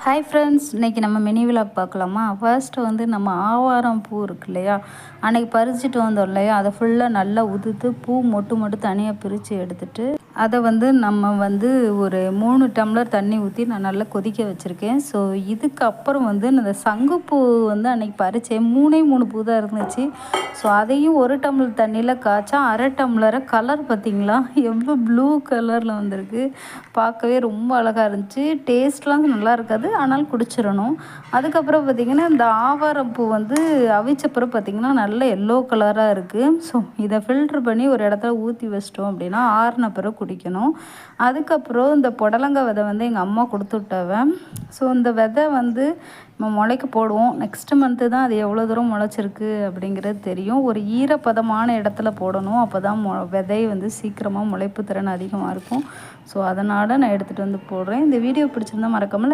Hi friends, இன்றைக்கி நம்ம mini vlog பார்க்கலாமா? ஃபர்ஸ்ட்டு வந்து நம்ம ஆவாரம் பூ இருக்கு இல்லையா, அன்றைக்கி பறிச்சுட்டு வந்தோம் இல்லையா, அதை ஃபுல்லாக நல்லா உதுத்து பூ மொட்டு தனியாக பிரித்து எடுத்துட்டு அதை வந்து நம்ம வந்து ஒரு 3 டம்ளர் தண்ணி ஊற்றி நான் நல்லா கொதிக்க வச்சுருக்கேன். ஸோ இதுக்கப்புறம் வந்து இந்த சங்குப்பூ வந்து அன்றைக்கி பறித்தேன். 3 பூ தான் இருந்துச்சு. ஸோ அதையும் 1 டம்ளர் தண்ணியில் காய்ச்சா அரை டம்ளரை கலர் பார்த்திங்களா எவ்வளோ ப்ளூ கலரில் வந்திருக்கு. பார்க்கவே ரொம்ப அழகாக இருந்துச்சு. டேஸ்ட்லாம் நல்லா இருக்காது, ஆனால் குடிச்சிடணும். அதுக்கப்புறம் பார்த்திங்கன்னா இந்த ஆவாரப்பூ வந்து அவிச்சப்புறம் பார்த்திங்கன்னா நல்ல எல்லோ கலராக இருக்குது. ஸோ இதை ஃபில்ட்ரு பண்ணி ஒரு இடத்துல ஊற்றி வச்சிட்டோம் அப்படின்னா ஆறின பிறகு குடிக்கணும். அதுக்கப்புறம் இந்த புடலங்காய் விதை வந்து எங்கள் அம்மா கொடுத்து விட்டவன். ஸோ இந்த விதை வந்து நம்ம முளைக்க போடுவோம். நெக்ஸ்ட் மந்த்து தான் அது எவ்வளோ தூரம் முளைச்சிருக்கு அப்படிங்கிறது தெரியும். ஒரு ஈரப்பதமான இடத்துல போடணும், அப்போ தான் விதை வந்து சீக்கிரமாக முளைப்பு திறன் அதிகமாக இருக்கும். ஸோ அதனால் நான் எடுத்துகிட்டு வந்து போடுறேன். இந்த வீடியோ பிடிச்சிருந்தா மறக்காமல்